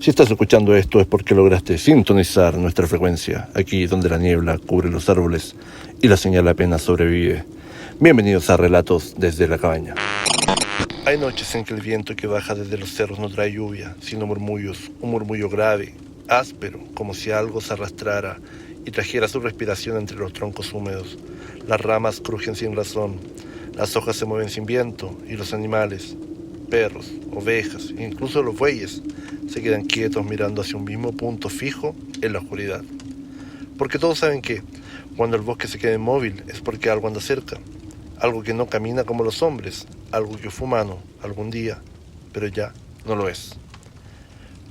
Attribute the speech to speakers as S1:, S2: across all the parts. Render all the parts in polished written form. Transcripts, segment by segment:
S1: Si estás escuchando esto es porque lograste sintonizar nuestra frecuencia, aquí donde la niebla cubre los árboles y la señal apenas sobrevive. Bienvenidos a Relatos desde la Cabaña. Hay noches en que el viento que baja desde los cerros no trae lluvia, sino murmullos, un murmullo grave, áspero, como si algo se arrastrara y trajera su respiración entre los troncos húmedos. Las ramas crujen sin razón, las hojas se mueven sin viento y los animales, perros, ovejas, incluso los bueyes, se quedan quietos mirando hacia un mismo punto fijo en la oscuridad. Porque todos saben que, cuando el bosque se queda inmóvil, es porque algo anda cerca, algo que no camina como los hombres, algo que fue humano algún día, pero ya no lo es.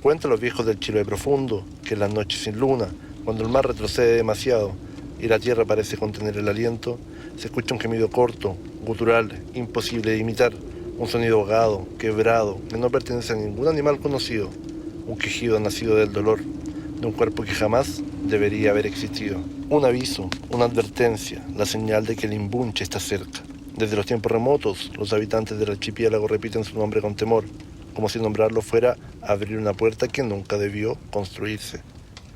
S1: Cuentan los viejos del Chiloé profundo que en las noches sin luna, cuando el mar retrocede demasiado y la tierra parece contener el aliento, se escucha un gemido corto, gutural, imposible de imitar, un sonido ahogado, quebrado, que no pertenece a ningún animal conocido, un quejido nacido del dolor, de un cuerpo que jamás debería haber existido. Un aviso, una advertencia, la señal de que el imbunche está cerca. Desde los tiempos remotos, los habitantes del archipiélago repiten su nombre con temor, como si nombrarlo fuera abrir una puerta que nunca debió construirse.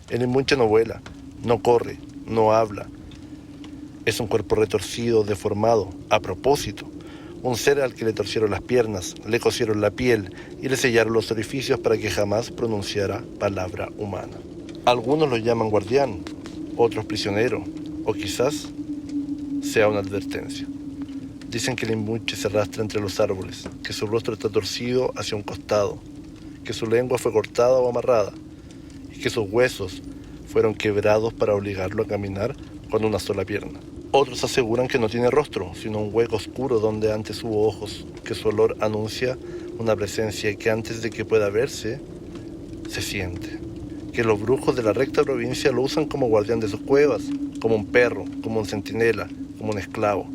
S1: El imbunche no vuela, no corre, no habla. Es un cuerpo retorcido, deformado, a propósito. Un ser al que le torcieron las piernas, le cosieron la piel y le sellaron los orificios para que jamás pronunciara palabra humana. Algunos lo llaman guardián, otros prisionero, o quizás sea una advertencia. Dicen que el imbunche se arrastra entre los árboles, que su rostro está torcido hacia un costado, que su lengua fue cortada o amarrada, y que sus huesos fueron quebrados para obligarlo a caminar con una sola pierna. Otros aseguran que no tiene rostro, sino un hueco oscuro donde antes hubo ojos, que su olor anuncia una presencia que antes de que pueda verse, se siente. Que los brujos de la recta provincia lo usan como guardián de sus cuevas, como un perro, como un centinela, como un esclavo.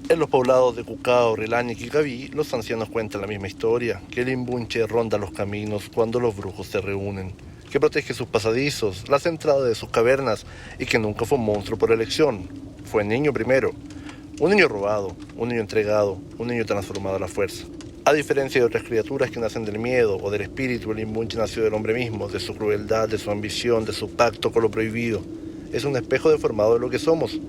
S1: En los poblados de Cucao, Rilán y Quicaví, los ancianos cuentan la misma historia, que el imbunche ronda los caminos cuando los brujos se reúnen, que protege sus pasadizos, las entradas de sus cavernas y que nunca fue un monstruo por elección. Fue niño primero, un niño robado, un niño entregado, un niño transformado a la fuerza. A diferencia de otras criaturas que nacen del miedo o del espíritu, el imbunche nació del hombre mismo, de su crueldad, de su ambición, de su pacto con lo prohibido. Es un espejo deformado de lo que somos,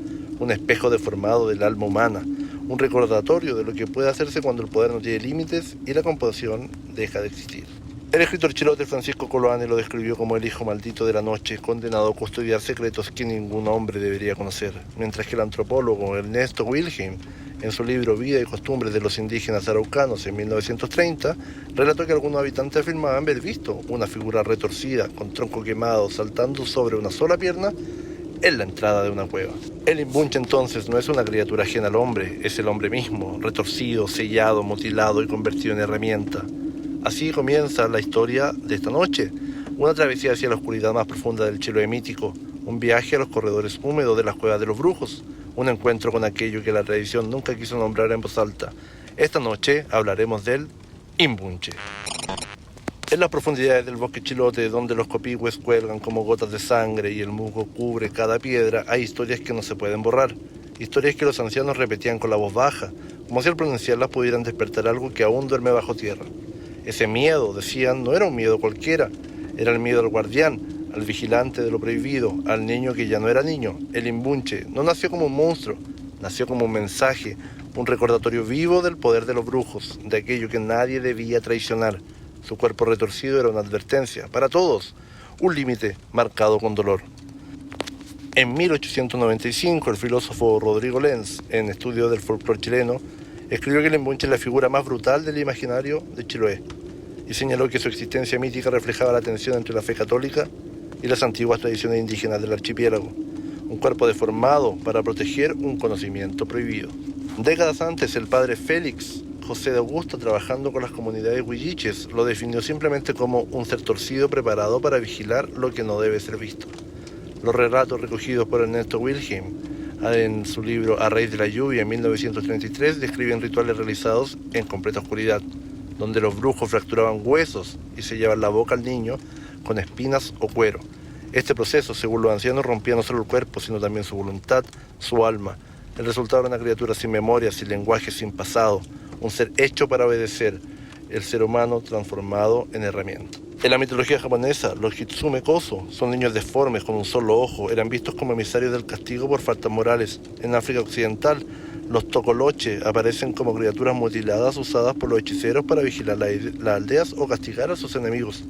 S1: un espejo deformado del alma humana, un recordatorio de lo que puede hacerse cuando el poder no tiene límites y la compasión deja de existir. El escritor chilote Francisco Coloane lo describió como el hijo maldito de la noche, condenado a custodiar secretos que ningún hombre debería conocer, mientras que el antropólogo Ernesto Wilhelm, en su libro Vida y Costumbres de los Indígenas Araucanos en 1930, relató que algunos habitantes afirmaban haber visto una figura retorcida, con tronco quemado, saltando sobre una sola pierna en la entrada de una cueva. El imbunche entonces no es una criatura ajena al hombre, es el hombre mismo, retorcido, sellado, mutilado y convertido en herramienta. Así comienza la historia de esta noche, una travesía hacia la oscuridad más profunda del Chiloé mítico, un viaje a los corredores húmedos de las cuevas de los brujos, un encuentro con aquello que la tradición nunca quiso nombrar en voz alta. Esta noche hablaremos del imbunche. En las profundidades del bosque chilote, donde los copihue cuelgan como gotas de sangre y el musgo cubre cada piedra, hay historias que no se pueden borrar, historias que los ancianos repetían con la voz baja, como si al pronunciarlas pudieran despertar algo que aún duerme bajo tierra. Ese miedo, decían, no era un miedo cualquiera, era el miedo al guardián, al vigilante de lo prohibido, al niño que ya no era niño. El imbunche no nació como un monstruo, nació como un mensaje, un recordatorio vivo del poder de los brujos, de aquello que nadie debía traicionar. Su cuerpo retorcido era una advertencia, para todos, un límite marcado con dolor. En 1895, el filósofo Rodrigo Lenz, en Estudio del folclore chileno, escribió que el imbunche es la figura más brutal del imaginario de Chiloé y señaló que su existencia mítica reflejaba la tensión entre la fe católica y las antiguas tradiciones indígenas del archipiélago, un cuerpo deformado para proteger un conocimiento prohibido. Décadas antes, el padre Félix José de Augusto, trabajando con las comunidades huilliches, lo definió simplemente como un ser torcido preparado para vigilar lo que no debe ser visto. Los relatos recogidos por Ernesto Wilhelm en su libro A raíz de la lluvia en 1933 describen rituales realizados en completa oscuridad, donde los brujos fracturaban huesos y sellaban la boca al niño con espinas o cuero. Este proceso, según los ancianos, rompía no solo el cuerpo, sino también su voluntad, su alma. El resultado era una criatura sin memoria, sin lenguaje, sin pasado, un ser hecho para obedecer, el ser humano transformado en herramienta. En la mitología japonesa, los Hitsume Koso son niños deformes con un solo ojo, eran vistos como emisarios del castigo por faltas morales. En África Occidental, los Tokoloche aparecen como criaturas mutiladas usadas por los hechiceros para vigilar las aldeas o castigar a sus enemigos.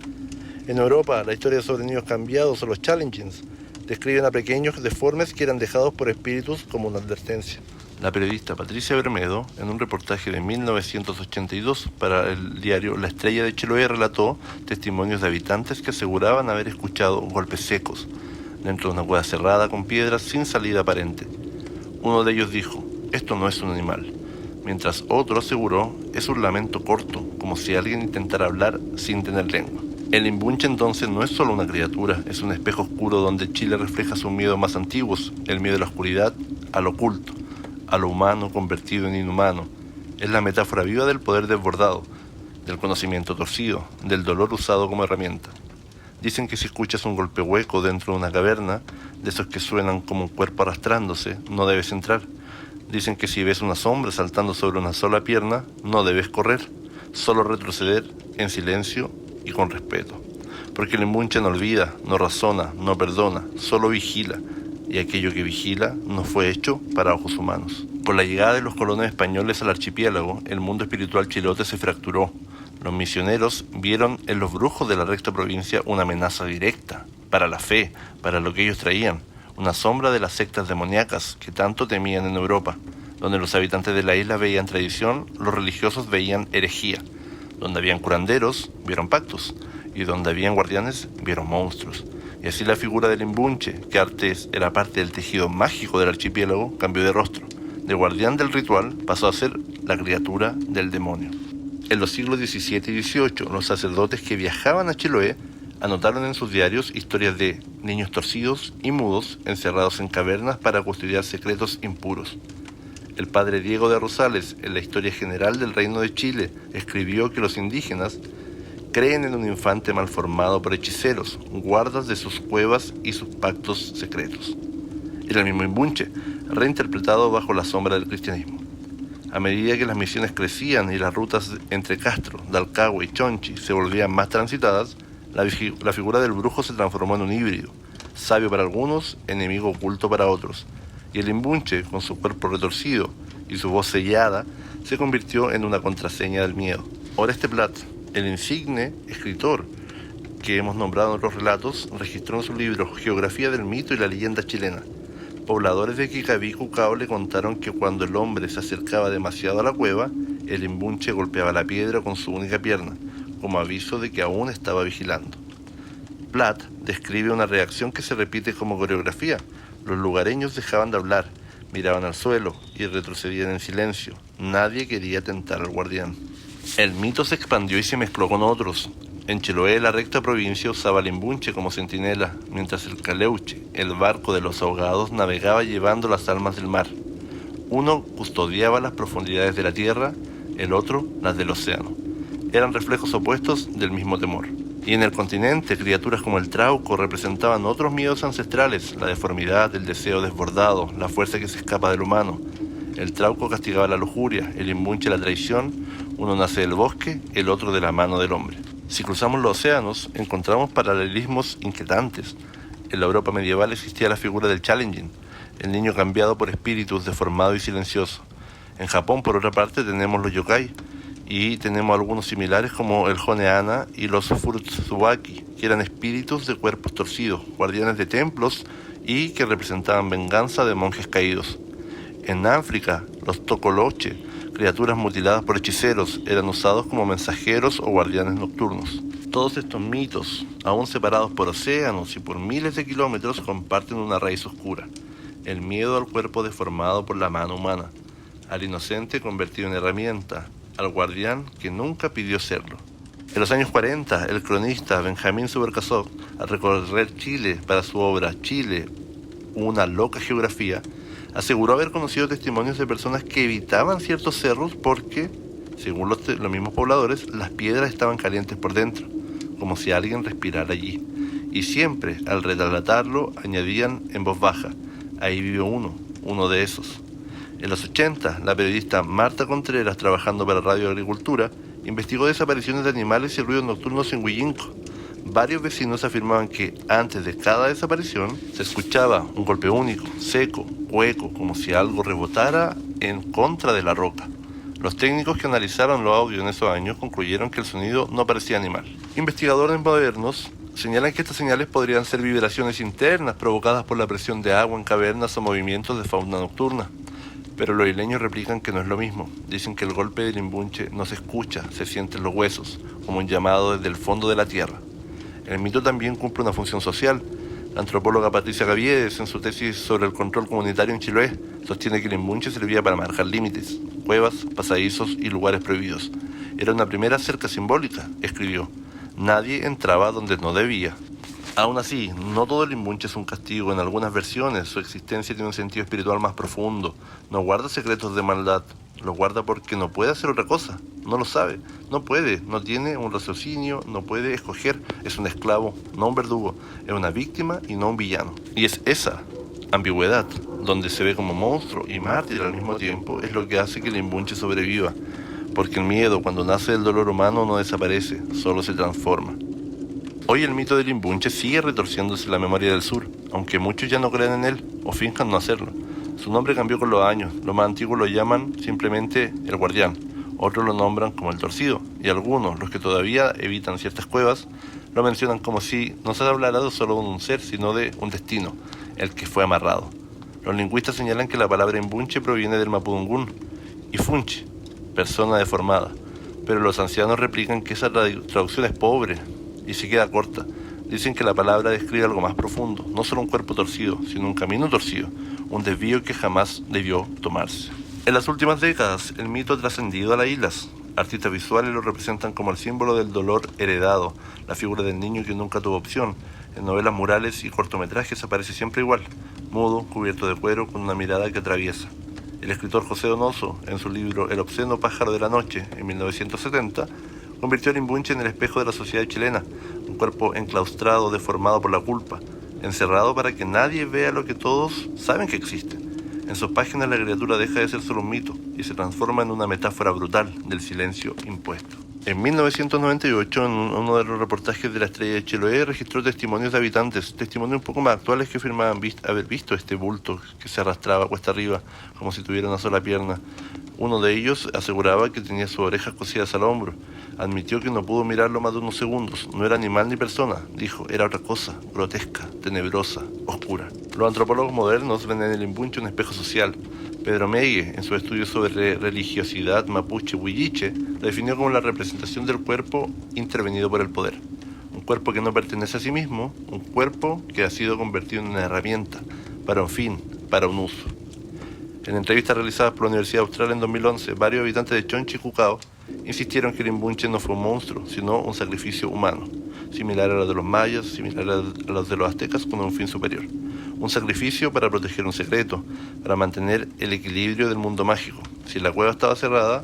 S1: En Europa, la historia sobre niños cambiados o los Challengings describen a pequeños deformes que eran dejados por espíritus como una advertencia. La periodista Patricia Bermedo, en un reportaje de 1982 para el diario La Estrella de Chiloé, relató testimonios de habitantes que aseguraban haber escuchado golpes secos dentro de una cueva cerrada con piedras sin salida aparente. Uno de ellos dijo: "Esto no es un animal", mientras otro aseguró: "Es un lamento corto, como si alguien intentara hablar sin tener lengua". El Imbunche entonces no es solo una criatura, es un espejo oscuro donde Chile refleja sus miedos más antiguos, el miedo a la oscuridad, al oculto, a lo humano convertido en inhumano. Es la metáfora viva del poder desbordado, del conocimiento torcido, del dolor usado como herramienta. Dicen que si escuchas un golpe hueco dentro de una caverna, de esos que suenan como un cuerpo arrastrándose, no debes entrar. Dicen que si ves una sombra saltando sobre una sola pierna, no debes correr, solo retroceder en silencio y con respeto. Porque el Imbunche no olvida, no razona, no perdona, solo vigila. Y aquello que vigila no fue hecho para ojos humanos. Con la llegada de los colonos españoles al archipiélago, el mundo espiritual chilote se fracturó. Los misioneros vieron en los brujos de la recta provincia una amenaza directa para la fe, para lo que ellos traían, una sombra de las sectas demoníacas que tanto temían en Europa. Donde los habitantes de la isla veían tradición, los religiosos veían herejía. Donde habían curanderos, vieron pactos, y donde habían guardianes, vieron monstruos. Y así la figura del Imbunche, que antes era parte del tejido mágico del archipiélago, cambió de rostro. De guardián del ritual pasó a ser la criatura del demonio. En los siglos XVII y XVIII, los sacerdotes que viajaban a Chiloé anotaron en sus diarios historias de niños torcidos y mudos encerrados en cavernas para custodiar secretos impuros. El padre Diego de Rosales, en la Historia General del Reino de Chile, escribió que los indígenas creen en un infante malformado por hechiceros, guardas de sus cuevas y sus pactos secretos. Era el mismo Imbunche, reinterpretado bajo la sombra del cristianismo. A medida que las misiones crecían y las rutas entre Castro, Dalcahue y Chonchi se volvían más transitadas, la figura del brujo se transformó en un híbrido, sabio para algunos, enemigo oculto para otros, y el Imbunche, con su cuerpo retorcido y su voz sellada, se convirtió en una contraseña del miedo. Oreste Plat, el insigne escritor que hemos nombrado en otros relatos, registró en su libro Geografía del mito y la leyenda chilena: pobladores de Kikaví, Cucao, le contaron que cuando el hombre se acercaba demasiado a la cueva, el Imbunche golpeaba la piedra con su única pierna, como aviso de que aún estaba vigilando. Platt describe una reacción que se repite como coreografía. Los lugareños dejaban de hablar, miraban al suelo y retrocedían en silencio. Nadie quería tentar al guardián. El mito se expandió y se mezcló con otros. En Chiloé, la recta provincia usaba al Imbunche como centinela, mientras el Caleuche, el barco de los ahogados, navegaba llevando las almas del mar. Uno custodiaba las profundidades de la tierra, el otro las del océano. Eran reflejos opuestos del mismo temor. Y en el continente, criaturas como el Trauco representaban otros miedos ancestrales: la deformidad, el deseo desbordado, la fuerza que se escapa del humano. El Trauco castigaba la lujuria, el Imbunche la traición. Uno nace del bosque, el otro de la mano del hombre. Si cruzamos los océanos, encontramos paralelismos inquietantes. En la Europa medieval existía la figura del Challenging, el niño cambiado por espíritus, deformado y silencioso. En Japón, por otra parte, tenemos los yokai, y tenemos algunos similares como el Honeana y los Furutsubaki, que eran espíritus de cuerpos torcidos, guardianes de templos y que representaban venganza de monjes caídos. En África, los Tokoloche, criaturas mutiladas por hechiceros, eran usados como mensajeros o guardianes nocturnos. Todos estos mitos, aún separados por océanos y por miles de kilómetros, comparten una raíz oscura: el miedo al cuerpo deformado por la mano humana, al inocente convertido en herramienta, al guardián que nunca pidió serlo. En los años 40, el cronista Benjamín Subercaseaux, al recorrer Chile para su obra Chile, una loca geografía, aseguró haber conocido testimonios de personas que evitaban ciertos cerros porque, según los mismos pobladores, las piedras estaban calientes por dentro, como si alguien respirara allí. Y siempre, al relatarlo, añadían en voz baja: ahí vive uno de esos. En los 80, la periodista Marta Contreras, trabajando para Radio Agricultura, investigó desapariciones de animales y ruidos nocturnos en Huillinco. Varios vecinos afirmaban que antes de cada desaparición se escuchaba un golpe único, seco, hueco, como si algo rebotara en contra de la roca. Los técnicos que analizaron los audios en esos años concluyeron que el sonido no parecía animal. Investigadores modernos señalan que estas señales podrían ser vibraciones internas provocadas por la presión de agua en cavernas o movimientos de fauna nocturna. Pero los isleños replican que no es lo mismo. Dicen que el golpe del imbunche no se escucha, se siente en los huesos, como un llamado desde el fondo de la tierra. El mito también cumple una función social. La antropóloga Patricia Gaviedes, en su tesis sobre el control comunitario en Chiloé, sostiene que el imbunche servía para marcar límites, cuevas, pasadizos y lugares prohibidos. Era una primera cerca simbólica, escribió. Nadie entraba donde no debía. Aún así, no todo el imbunche es un castigo. En algunas versiones, su existencia tiene un sentido espiritual más profundo. No guarda secretos de maldad. Lo guarda porque no puede hacer otra cosa. No lo sabe. No puede. No tiene un raciocinio. No puede escoger. Es un esclavo, no un verdugo. Es una víctima y no un villano. Y es esa ambigüedad, donde se ve como monstruo y mártir al mismo tiempo, es lo que hace que el imbunche sobreviva. Porque el miedo, cuando nace del dolor humano, no desaparece, solo se transforma. Hoy el mito del imbunche sigue retorciéndose en la memoria del sur, aunque muchos ya no creen en él o finjan no hacerlo. Su nombre cambió con los años. Los más antiguos lo llaman simplemente el guardián, otros lo nombran como el torcido, y algunos, los que todavía evitan ciertas cuevas, lo mencionan como si no se hablara solo de un ser, sino de un destino, el que fue amarrado. Los lingüistas señalan que la palabra imbunche proviene del mapudungún, ifunche, persona deformada, pero los ancianos replican que esa traducción es pobre y se queda corta. Dicen que la palabra describe algo más profundo, no solo un cuerpo torcido, sino un camino torcido, un desvío que jamás debió tomarse. En las últimas décadas, el mito ha trascendido a las islas. Artistas visuales lo representan como el símbolo del dolor heredado, la figura del niño que nunca tuvo opción. En novelas murales y cortometrajes aparece siempre igual, mudo, cubierto de cuero, con una mirada que atraviesa. El escritor José Donoso, en su libro El obsceno pájaro de la noche, en 1970, convirtió al imbunche en el espejo de la sociedad chilena, un cuerpo enclaustrado, deformado por la culpa, encerrado para que nadie vea lo que todos saben que existe. En sus páginas la criatura deja de ser solo un mito y se transforma en una metáfora brutal del silencio impuesto. En 1998, en uno de los reportajes de La Estrella de Chiloé, registró testimonios de habitantes, testimonios un poco más actuales que afirmaban haber visto este bulto que se arrastraba cuesta arriba, como si tuviera una sola pierna. Uno de ellos aseguraba que tenía sus orejas cosidas al hombro. Admitió que no pudo mirarlo más de unos segundos. No era animal ni persona, dijo, era otra cosa, grotesca, tenebrosa, oscura. Los antropólogos modernos ven en el imbunche un espejo social. Pedro Megue, en su estudio sobre religiosidad mapuche-huilliche, lo definió como la representación del cuerpo intervenido por el poder. Un cuerpo que no pertenece a sí mismo, un cuerpo que ha sido convertido en una herramienta, para un fin, para un uso. En entrevistas realizadas por la Universidad Austral en 2011, varios habitantes de Chonchi y Cucao insistieron que el imbunche no fue un monstruo, sino un sacrificio humano, similar a los de los mayas, similar a los de los aztecas, con un fin superior. Un sacrificio para proteger un secreto, para mantener el equilibrio del mundo mágico. Si la cueva estaba cerrada,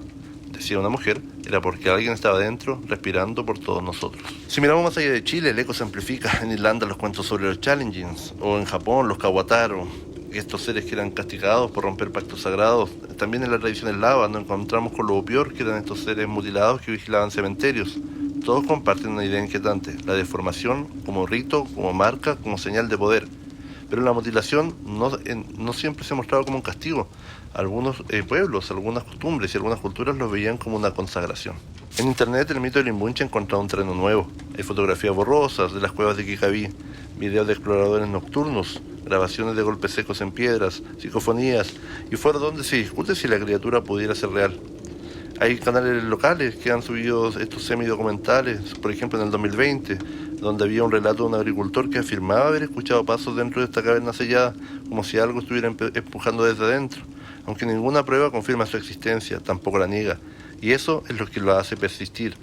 S1: decía una mujer, era porque alguien estaba dentro, respirando por todos nosotros. Si miramos más allá de Chile, el eco se amplifica. En Irlanda los cuentos sobre los Challenges, o en Japón los Kawataro, estos seres que eran castigados por romper pactos sagrados. También en la tradición eslava nos encontramos con los Opior, que eran estos seres mutilados que vigilaban cementerios. Todos comparten una idea inquietante, la deformación como rito, como marca, como señal de poder. Pero la mutilación no siempre se ha mostrado como un castigo. Algunos pueblos, algunas costumbres y algunas culturas lo veían como una consagración. En internet el mito del imbunche ha encontrado un terreno nuevo. Hay fotografías borrosas de las cuevas de Kikaví, videos de exploradores nocturnos, grabaciones de golpes secos en piedras, psicofonías y foros donde se discute si la criatura pudiera ser real. Hay canales locales que han subido estos semidocumentales, por ejemplo en el 2020, donde había un relato de un agricultor que afirmaba haber escuchado pasos dentro de esta caverna sellada, como si algo estuviera empujando desde adentro, aunque ninguna prueba confirma su existencia, tampoco la niega, y eso es lo que lo hace persistir.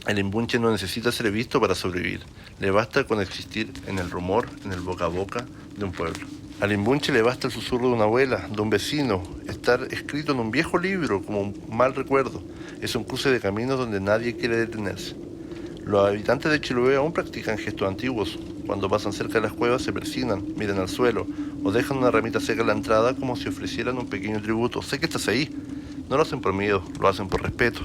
S1: El imbunche no necesita ser visto para sobrevivir, le basta con existir en el rumor, en el boca a boca de un pueblo. Al imbunche le basta el susurro de una abuela, de un vecino, estar escrito en un viejo libro como un mal recuerdo. Es un cruce de caminos donde nadie quiere detenerse. Los habitantes de Chiloé aún practican gestos antiguos. Cuando pasan cerca de las cuevas se persignan, miran al suelo o dejan una ramita seca en la entrada como si ofrecieran un pequeño tributo. Sé que estás ahí. No lo hacen por miedo, lo hacen por respeto,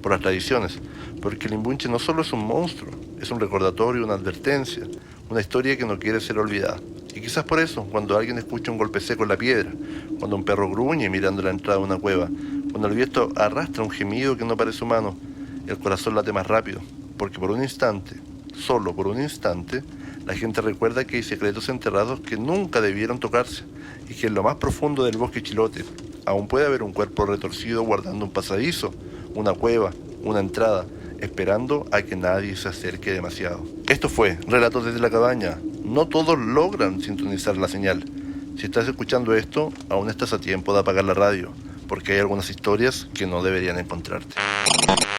S1: por las tradiciones, porque el imbunche no solo es un monstruo, es un recordatorio, una advertencia, una historia que no quiere ser olvidada. Y quizás por eso, cuando alguien escucha un golpe seco en la piedra, cuando un perro gruñe mirando la entrada de una cueva, cuando el viento arrastra un gemido que no parece humano, el corazón late más rápido, porque por un instante, solo por un instante, la gente recuerda que hay secretos enterrados que nunca debieron tocarse y que en lo más profundo del bosque chilote aún puede haber un cuerpo retorcido guardando un pasadizo, una cueva, una entrada, esperando a que nadie se acerque demasiado. Esto fue Relatos desde la Cabaña. No todos logran sintonizar la señal. Si estás escuchando esto, aún estás a tiempo de apagar la radio, porque hay algunas historias que no deberían encontrarte.